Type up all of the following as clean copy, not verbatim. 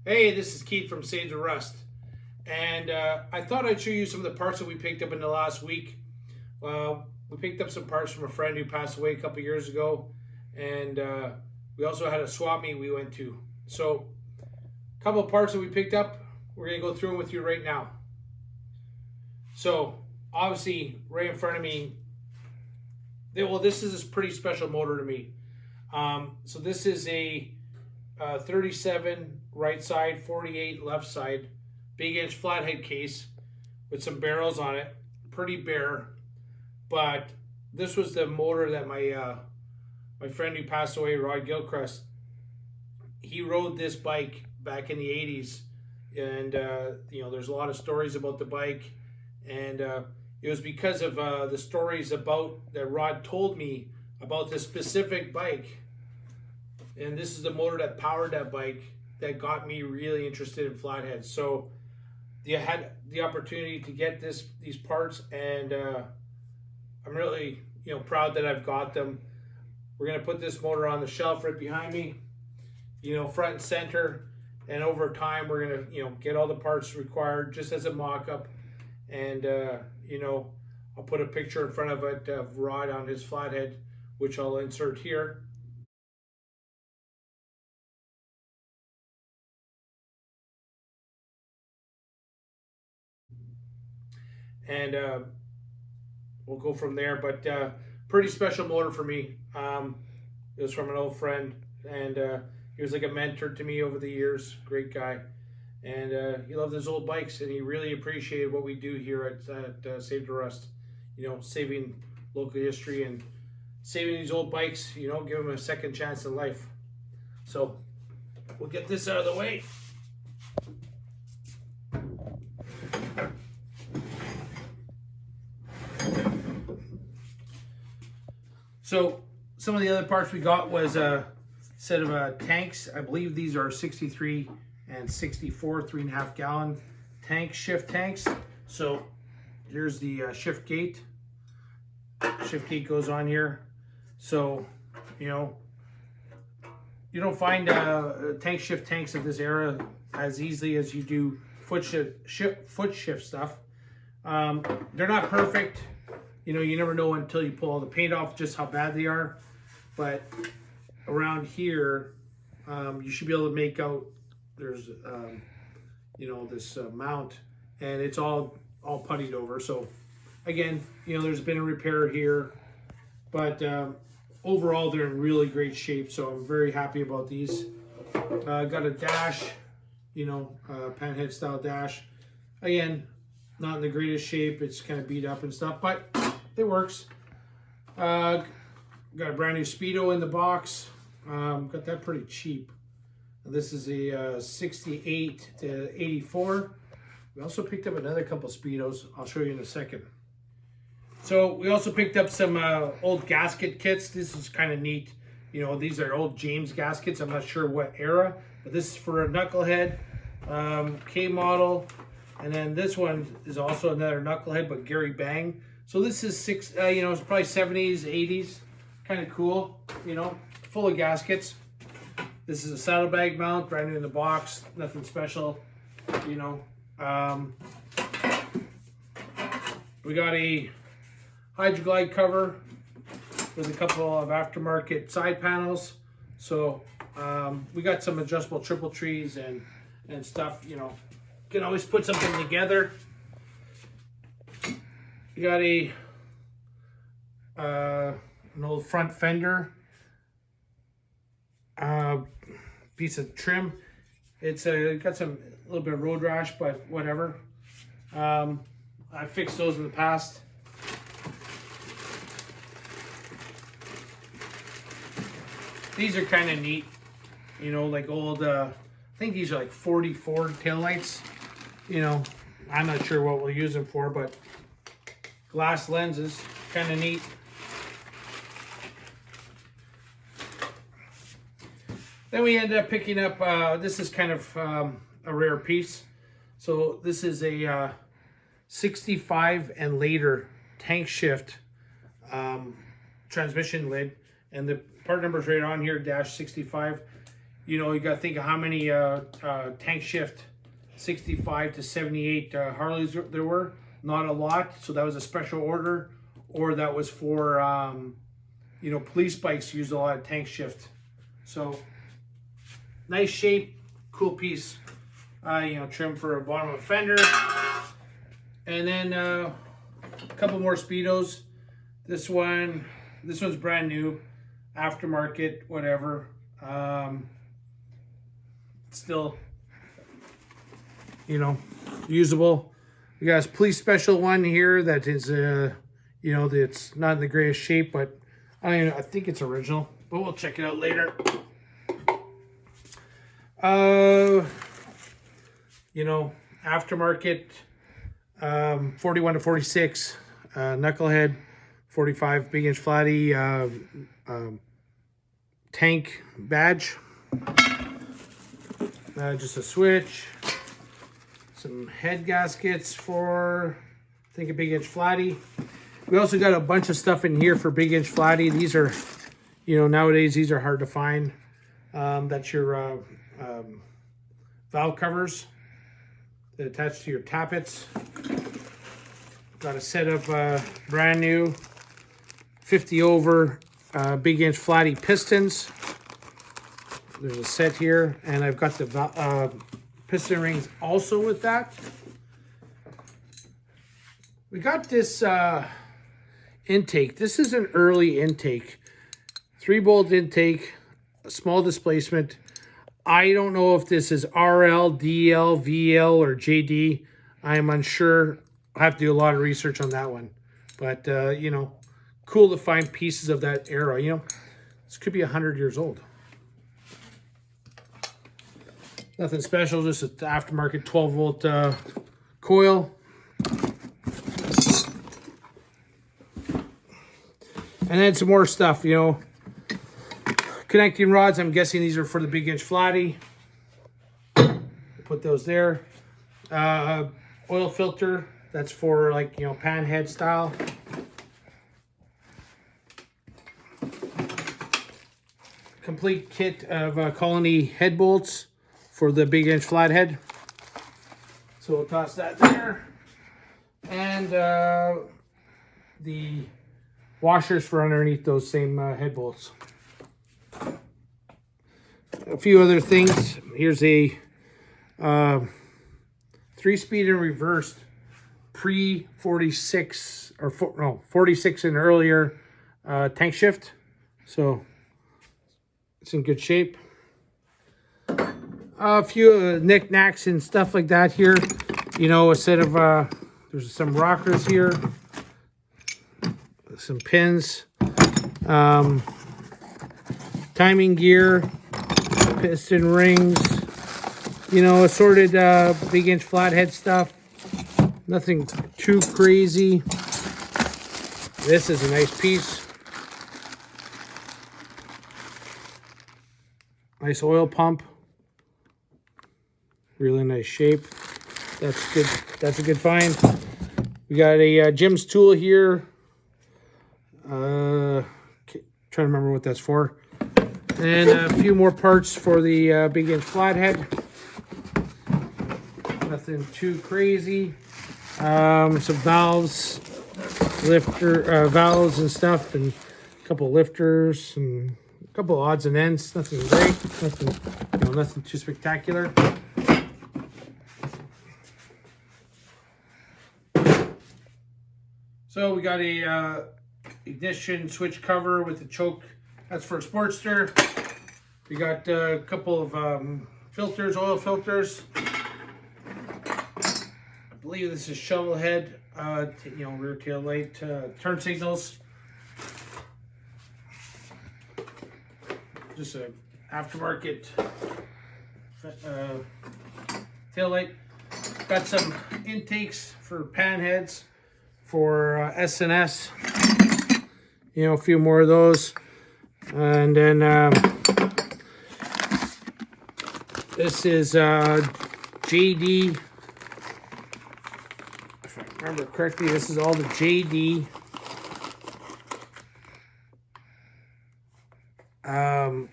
Hey, this is Keith from Save the Rust. And I thought I'd show you some of the parts that we picked up in the last week. We picked up some parts from a friend who passed away a couple years ago. And we also had a swap meet we went to. So, a couple of parts that we picked up, we're going to go through them with you right now. So, obviously, right in front of me, this is a pretty special motor to me. So this is a 37 right side, 48 left side, big inch flathead case with some barrels on it. Pretty bare, but this was the motor that my friend who passed away, Rod Gilchrist, he rode this bike back in the 80s, and there's a lot of stories about the bike, and it was because of the stories about that Rod told me about this specific bike. And this is the motor that powered that bike that got me really interested in flatheads. So I had the opportunity to get these parts, and I'm really proud that I've got them. We're gonna put this motor on the shelf right behind me, front and center. And over time, we're gonna get all the parts required just as a mock-up, and I'll put a picture in front of it of Rod on his flathead, which I'll insert here. And we'll go from there. But pretty special motor for me. It was from an old friend, and he was like a mentor to me over the years. Great guy, and he loved his old bikes, and he really appreciated what we do here at Save the Rust. Saving local history and saving these old bikes. Give them a second chance in life. So we'll get this out of the way. So some of the other parts we got was a set of tanks. I believe these are 63 and 64 3.5 gallon shift tanks. So here's the shift gate. Shift gate goes on here. So you don't find shift tanks of this era as easily as you do foot shift stuff. They're not perfect. You never know until you pull all the paint off just how bad they are. But around here, you should be able to make out there's, this mount, and it's all puttied over. So again, there's been a repair here, but overall they're in really great shape. So I'm very happy about these. Got a dash, panhead style dash. Again, not in the greatest shape. It's kind of beat up and stuff, but it works. Got a brand new Speedo in the box. Got that pretty cheap. This is a 68 to 84. We also picked up another couple Speedos. I'll show you in a second. So we also picked up some old gasket kits. This is kind of neat. These are old James gaskets. I'm not sure what era, but this is for a knucklehead K model. And then this one is also another knucklehead, but Gary Bang. So this is it's probably 70s, 80s, kind of cool, full of gaskets. This is a saddlebag mount, brand new in the box, nothing special, We got a Hydroglide cover with a couple of aftermarket side panels. So we got some adjustable triple trees and stuff, can always put something together. You got an old front fender piece of trim. It's got a little bit of road rash, but whatever. I fixed those in the past. These are kind of neat, like old. I think these are like 40 Ford taillights. I'm not sure what we'll use them for, but glass lenses, kind of neat. Then we ended up picking up, this is kind of a rare piece. So this is a 65 and later tank shift transmission lid. And the part number is right on here, -65. You know, you got to think of how many tank shift 65 to 78 Harleys there were. Not a lot, so that was a special order, or that was for you know, police bikes use a lot of tank shift. So nice shape, cool piece. You know, trim for a bottom of a fender, and then a couple more Speedos. This one's brand new, aftermarket, whatever. Still, you know, usable. We got a police special one here that is, you know, that's not in the greatest shape, but I think it's original, but we'll check it out later. You know, aftermarket, 41 to 46, knucklehead, 45 big inch flatty, tank badge. Just a switch, some head gaskets for, I think, a big inch flatty. We also got a bunch of stuff in here for big inch flatty. These are, you know, nowadays these are hard to find. That's your valve covers that attach to your tappets. Got a set of brand new 50 over big inch flatty pistons. There's a set here, and I've got the piston rings also with that. We got this intake. This is an early intake. 3-bolt intake, a small displacement. I don't know if this is RL, DL, VL, or JD. I am unsure. I'll have to do a lot of research on that one. But, you know, cool to find pieces of that era. You know, this could be 100 years old. Nothing special, just an aftermarket 12-volt coil. And then some more stuff, you know. Connecting rods, I'm guessing these are for the big inch flatty. Put those there. Oil filter, that's for, like, you know, pan head style. Complete kit of Colony head bolts for the big inch flathead. So we'll toss that there. And the washers for underneath those same head bolts. A few other things. Here's a 3-speed and reversed pre 46 or 46 and earlier tank shift. So it's in good shape. A few knickknacks and stuff like that here. You know, a set of there's some rockers here, some pins, timing gear, piston rings, you know, assorted big inch flathead stuff. Nothing too crazy. This is a nice piece. Nice oil pump. Really nice shape. That's good. That's a good find. We got a Jim's tool here. Trying to remember what that's for. And a few more parts for the big inch flathead. Nothing too crazy. Some valves, valves and stuff, and a couple of lifters, and a couple of odds and ends. Nothing great. Nothing, you know, nothing too spectacular. So we got a ignition switch cover with the choke. That's for a Sportster. We got a couple of filters, oil filters. I believe this is shovel head, you know, rear tail light, turn signals. Just a aftermarket tail light. Got some intakes for pan heads for S&S. You know, a few more of those. And then this is JD. If I remember correctly, this is all the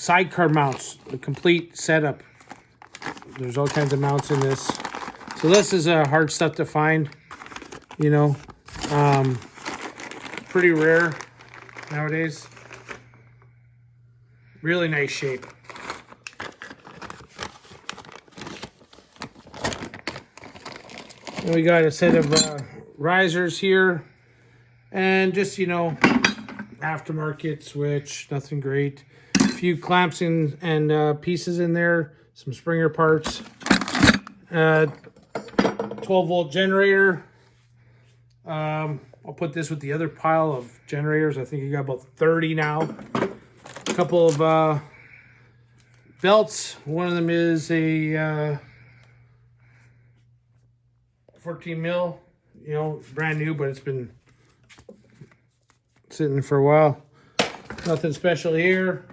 sidecar mounts, the complete setup. There's all kinds of mounts in this. So this is hard stuff to find, you know. Pretty rare nowadays. Really nice shape. And we got a set of risers here. And just, you know, aftermarket switch, nothing great. A few clamps and pieces in there. Some Springer parts. 12-volt generator. I'll put this with the other pile of generators. I think you got about 30 now. A couple of belts. One of them is a 14 mil. You know, brand new, but it's been sitting for a while. Nothing special here.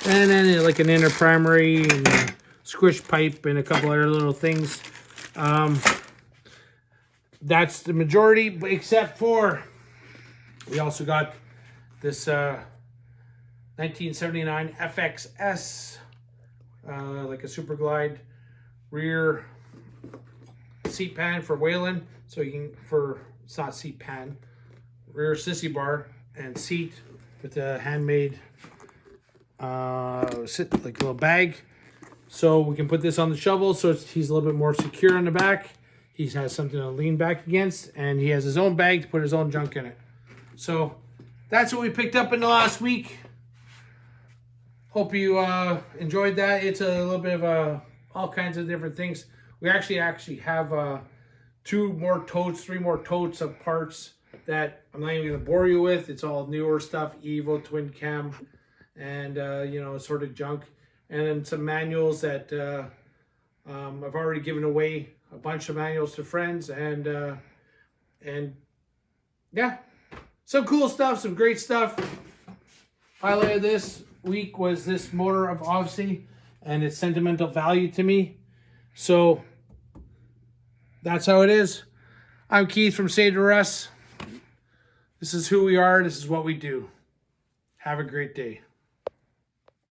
And then like an inner primary and a squish pipe and a couple other little things. That's the majority, except for we also got this 1979 FXS, like a Super Glide rear seat pan for Whelen. So you can, it's not seat pan, rear sissy bar and seat with a handmade like a little bag. So we can put this on the shovel so he's a little bit more secure on the back. He has something to lean back against, and he has his own bag to put his own junk in it. So that's what we picked up in the last week. Hope you enjoyed that. It's a little bit of all kinds of different things. We actually have 3 more totes of parts that I'm not even going to bore you with. It's all newer stuff, Evo, twin cam, and you know, sort of junk. And then some manuals that I've already given away. A bunch of manuals to friends, and yeah, some cool stuff, some great stuff. Highlight of this week was this motor of Odyssey and its sentimental value to me. So that's how it is. I'm Keith from Save the Rust. This is who we are. This is what we do. Have a great day.